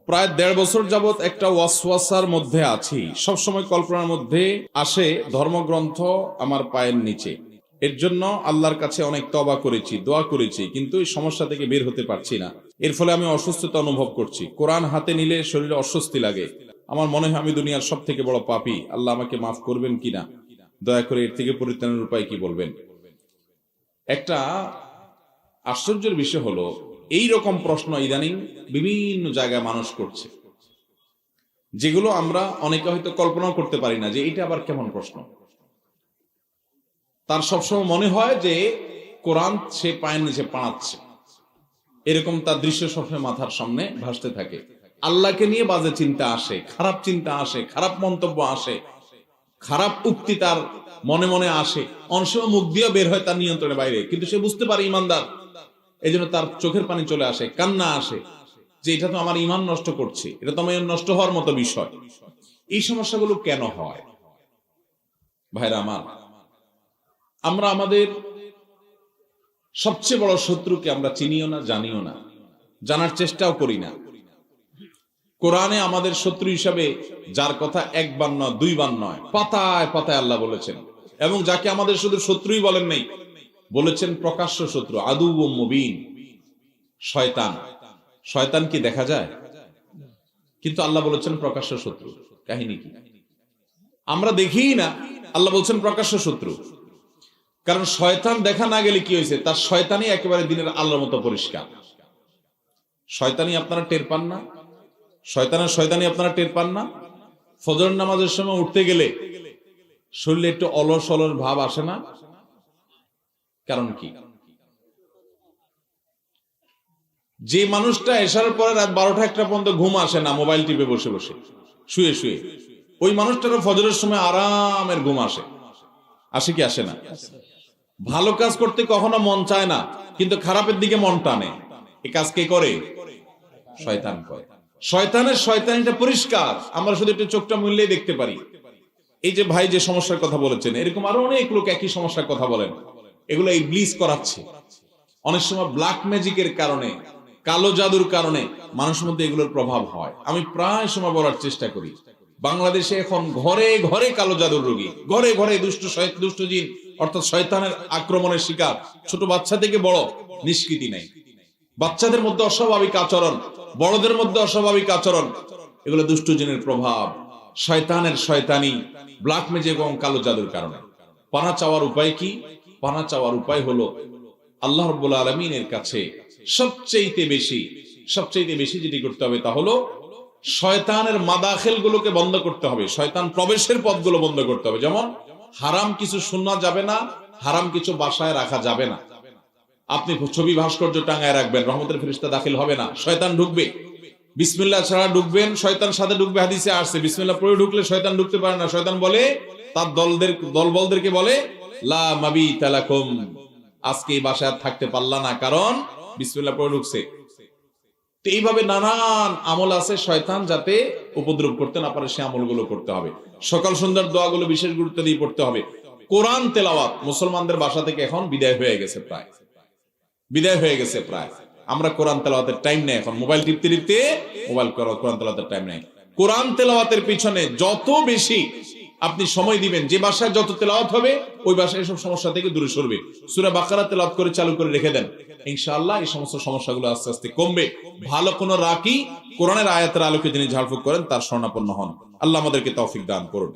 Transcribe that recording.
প্রায় ১.৫ বছর যাবৎ একটা ওয়াসওয়াসার মধ্যে আছি। সবসময় কল্পনার মধ্যে আসে ধর্মগ্রন্থ আমার পায়ের নিচে। এর জন্য আল্লাহর কাছে অনেক তওবা করেছি, দোয়া করেছি, কিন্তু এই সমস্যা থেকে বের হতে পারছি না। এর ফলে আমি অসুস্থতা অনুভব করছি। কোরআন হাতে নিলে শরীরে অস্বস্তি লাগে। আমার মনে হয় আমি দুনিয়ার সব থেকে বড় পাপী। আল্লাহ আমাকে মাফ করবেন কিনা, দয়া করে এর থেকে পরিত্রাণের উপায় কি বলবেন। একটা আশ্চর্যের বিষয় হলো, এই রকম প্রশ্ন ইদানিং বিভিন্ন জায়গায় মানুষ করছে, যেগুলো আমরা অনেকে হয়তো কল্পনাও করতে পারি না যে এটা আবার কেমন প্রশ্ন। তার সবসময় মনে হয় যে কোরআন সে পায়ের নিচে পাড়াচ্ছে, এরকম তার দৃশ্য সবসময় মাথার সামনে ভাসতে থাকে। আল্লাহকে নিয়ে বাজে চিন্তা আসে, খারাপ চিন্তা আসে, খারাপ মন্তব্য আসে, খারাপ উক্তি তার মনে মনে আসে। অনেক সময় মুখ দিয়ে বের হয় তার নিয়ন্ত্রণের বাইরে, কিন্তু সে বুঝতে পারে ইমানদার, এই জন্য তার চোখের পানি চলে আসে, কান্না আসে যে এটা তো আমার ইমান নষ্ট করছে, এটা তো আমার নষ্ট হওয়ার মতো বিষয়। এই সমস্যাগুলো কেন হয় ভাইরা আমার? আমরা আমাদের সবচেয়ে বড় শত্রুকে আমরা চিনিও না, জানিও না, জানার চেষ্টাও করি না। কোরআনে আমাদের শত্রু হিসাবে যার কথা একবার নয়, দুইবার নয়, পাতায় পাতায় আল্লাহ বলেছেন, এবং যাকে আমাদের শুধু শত্রুই বলেন নাই, বলেছেন প্রকাশ্য শত্রু, আদু ও মুবিন, শয়তান। শয়তান কি দেখা যায়? কিন্তু আল্লাহ বলেছেন প্রকাশ্য শত্রু। কাহিনী কি? আমরা দেখিই না, আল্লাহ বলছেন প্রকাশ্য শত্রু। কারণ শয়তান দেখা না গেলে কি হয়েছে, তার শয়তানি একেবারে দিনের আলোর মতো পরিষ্কার। শয়তানি আপনারা টের পান না? শয়তানি আপনারা টের পান না? ফজর নামাজের সময় উঠতে গেলে শরীরে একটু অলস অলস ভাব আসে না? কারণ কি? যে মানুষটা এশার পরে রাত ১২টা-১টা পর্যন্ত ঘুম আসে না, মোবাইল টিপে বসে বসে শুয়ে শুয়ে, ওই মানুষটারও ফজরের সময় আরামের ঘুম আসে। আসে কি আসে না? ভালো কাজ করতে কখনো মন চায় না, কিন্তু খারাপের দিকে মন টানে। এই কাজ কে করে? শয়তান করে। শয়তানের শয়তানিটা পরিষ্কার, আমরা শুধু একটু চোখটা মুললেই দেখতে পারি। এই যে ভাই যে সমস্যার কথা বলেছেন, এরকম আরো অনেক লোক একই সমস্যার কথা বলেন। এগুলো ইবলিস করাচ্ছে। অনেক সময় ব্ল্যাক ম্যাজিকের কারণে, কালো জাদুর কারণে মানুষের মধ্যে এগুলোর প্রভাব হয়। আমি প্রায় সময় বলার চেষ্টা করি, বাংলাদেশে এখন ঘরে ঘরে কালো জাদুর রোগী, ঘরে ঘরে দুষ্ট জিন অর্থাৎ শয়তানের আক্রমণের শিকার। ছোট বাচ্চা থেকে বড়, নিষ্কৃতি নেই। বাচ্চাদের মধ্যে অস্বাভাবিক আচরণ, বড়দের মধ্যে অস্বাভাবিক আচরণ, এগুলো দুষ্ট জিনের প্রভাব, শয়তানের শয়তানি, ব্ল্যাক ম্যাজিক এবং কালো জাদুর কারণে। পানা চাওয়ার উপায় কি? পানা চাওয়ার উপায় হলো আল্লাহ রাব্বুল আলামিনের কাছে সবচেয়ে বেশি যেটি করতে হবে তা হলো শয়তানের মাদাখিল গুলোকে বন্ধ করতে হবে, শয়তান প্রবেশের পথগুলো বন্ধ করতে হবে। যেমন হারাম কিছু শোনা যাবে না, হারাম কিছু বাসায় রাখা যাবে না। আপনি ছবি ভাস্কর্য টাঙায় রাখবেন, রহমতের ফেরেশতা দাখিল হবে না, শয়তান ঢুকবে। বিসমিল্লাহ ছাড়া ঢুকবেন, শয়তান সাথে ঢুকবে, হাদিসে আসছে বিসমিল্লাহ পড়ে ঢুকলে শয়তান ঢুকতে পারে না। শয়তান বলে তার দলবলদেরকে বলে, লা মাবিতা লাকুম, আজকে এই বাসায় আর থাকতে পারলা না, কারণ বিসমিল্লাহ পড়ে ঢুকছে। তো এইভাবে নানান আমল আছে শয়তান যাতে উপদ্রব করতে না পারে, সে আমলগুলো করতে হবে। সকাল সন্ধ্যার দোয়াগুলো বিশেষ গুরুত্ব দিয়ে পড়তে হবে। কোরআন তেলাওয়াত মুসলমানদের বাসা থেকে এখন বিদায় হয়ে গেছে প্রায়। আমরা কোরআন তেলাওয়াতের টাইম নেই এখন, মোবাইল টিপতে টিপতে কোরআন তেলাওয়াতের টাইম নেই। কোরআন তেলাওয়াতের পিছনে যত বেশি আপনি সময় দিবেন, যে বাসায় যত তেলাওয়াত হবে ওই বাসায় এসব সমস্যা থেকে দূরে সরবে। সূরা বাকারা তেলাওয়াত করে চালু করে রেখে দেন, ইনশাআল্লাহ এই সমস্ত সমস্যাগুলো আস্তে আস্তে কমবে। ভালো কোন রাকি কোরআনের আয়াতের আলোকে যিনি ঝাড়ফুঁক করেন তার শরণাপন্ন হন। আল্লাহ আমাদেরকে তৌফিক দান করুন।